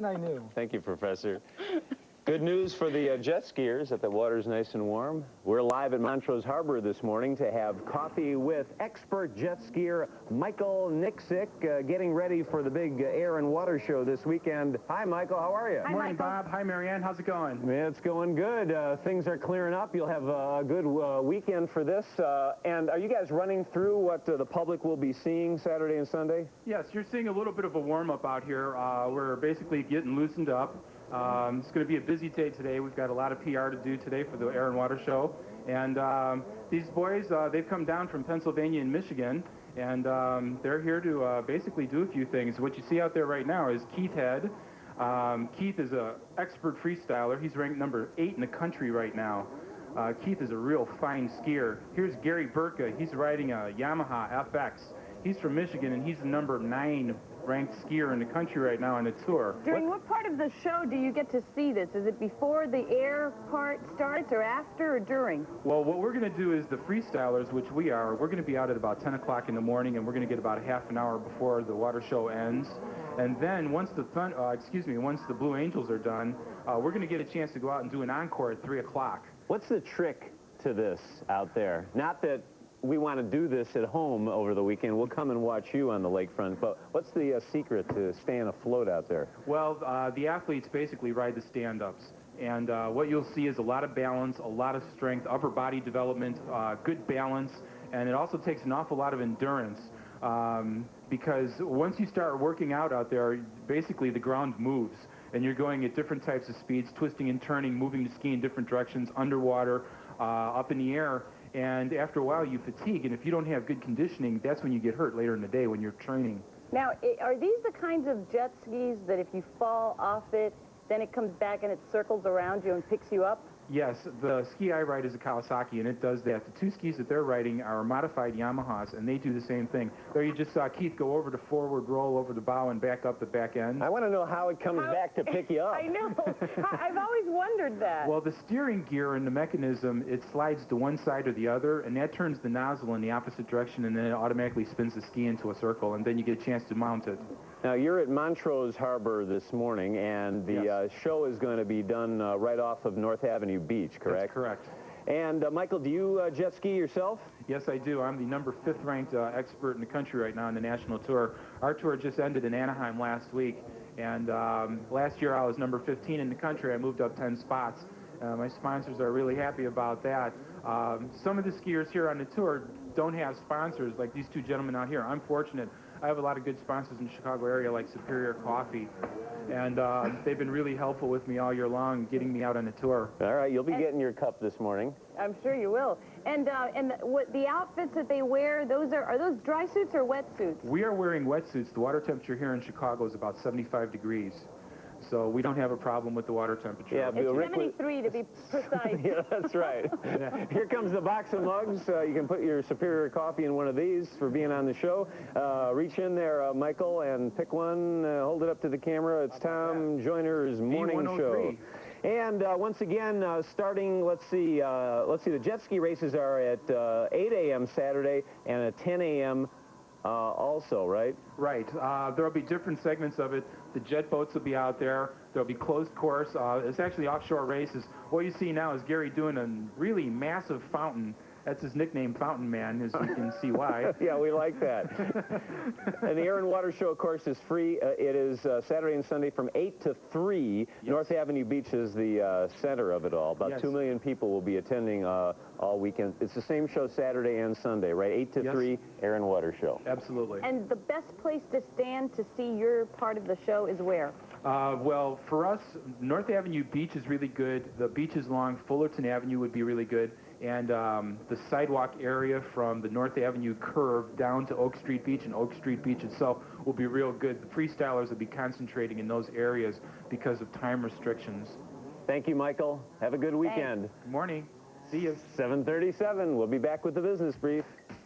I knew. Thank you, Professor. Good news for the jet skiers that the water's nice and warm. We're live at Montrose Harbor this morning to have coffee with expert jet skier Michael Niksic, getting ready for the big air and water show this weekend. Hi, Michael. How are you? Hi, morning, Bob. Hi, Marianne. How's it going? Yeah, it's going good. Things are clearing up. You'll have a good weekend for this. And are you guys running through what the public will be seeing Saturday and Sunday? Yes, you're seeing a little bit of a warm-up out here. We're basically getting loosened up. It's going to be a busy day today. We've got a lot of PR to do today for the Air and Water Show. And these boys, they've come down from Pennsylvania and Michigan, and they're here to basically do a few things. What you see out there right now is Keith Head. Keith is an expert freestyler. He's ranked number 8 in the country right now. Keith is a real fine skier. Here's Gary Burtka. He's riding a Yamaha FX. He's from Michigan, and he's the number 9 ranked skier in the country right now on a tour. During what part of the show do you get to see this? Is it before the air part starts, or after, or during? Well, what we're going to do is the freestylers, which we are, we're going to be out at about 10 o'clock in the morning, and we're going to get about a half an hour before the water show ends. And then once the once the Blue Angels are done, we're going to get a chance to go out and do an encore at 3 o'clock. What's the trick to this out there? Not that we want to do this at home over the weekend. We'll come and watch you on the lakefront. But what's the secret to staying afloat out there? Well, the athletes basically ride the stand-ups. And what you'll see is a lot of balance, a lot of strength, upper body development, good balance. And it also takes an awful lot of endurance. Because once you start working out there, basically the ground moves. And you're going at different types of speeds, twisting and turning, moving the ski in different directions, underwater, up in the air. And after a while, you fatigue, and if you don't have good conditioning, that's when you get hurt later in the day when you're training. Now, are these the kinds of jet skis that if you fall off it, then it comes back and it circles around you and picks you up? Yes, the ski I ride is a Kawasaki, and it does that. The 2 skis that they're riding are modified Yamahas, and they do the same thing. There you just saw Keith go over the forward roll over the bow and back up the back end. I want to know how it comes back to pick you up. I know. I've always wondered that. Well, the steering gear and the mechanism, it slides to one side or the other, and that turns the nozzle in the opposite direction, and then it automatically spins the ski into a circle, and then you get a chance to mount it. Now, you're at Montrose Harbor this morning, and the show is going to be done right off of North Avenue Beach, correct? That's correct. And, Michael, do you jet ski yourself? Yes, I do. I'm the number 5th ranked expert in the country right now on the national tour. Our tour just ended in Anaheim last week, and last year I was number 15 in the country. I moved up 10 spots. My sponsors are really happy about that. Some of the skiers here on the tour don't have sponsors like these 2 gentlemen out here. I'm fortunate. I have a lot of good sponsors in the Chicago area like Superior Coffee, and they've been really helpful with me all year long, getting me out on the tour. All right, you'll be getting your cup this morning. I'm sure you will. And what the outfits that they wear, are those dry suits or wetsuits? We are wearing wetsuits. The water temperature here in Chicago is about 75 degrees. So we don't have a problem with the water temperature. Yeah, it's 73 to be precise. Yeah, that's right. Here comes the box of mugs. You can put your Superior Coffee in one of these for being on the show. Reach in there, Michael, and pick one. Hold it up to the camera. It's Tom Joyner's morning show. And once again, starting, let's see, the jet ski races are at 8 a.m. Saturday and at 10 a.m. Also, right? Right. There'll be different segments of it. The jet boats will be out there. There'll be closed course. It's actually offshore races. What you see now is Gary doing a really massive fountain. That's his nickname, Fountain Man, as you can see why. Yeah, we like that. And the Air and Water Show, of course, is free. It is Saturday and Sunday from 8 to 3. Yes. North Avenue Beach is the center of it all. About 2 million people will be attending all weekend. It's the same show Saturday and Sunday, right? 8 to 3, Air and Water Show. Absolutely. And the best place to stand to see your part of the show is where? Well, for us, North Avenue Beach is really good. The beach is long. Fullerton Avenue would be really good. And the sidewalk area from the North Avenue curve down to Oak Street Beach and Oak Street Beach itself will be real good. The freestylers will be concentrating in those areas because of time restrictions. Thank you, Michael. Have a good weekend. Thanks. Good morning. See you. 7:37. We'll be back with the Business Brief.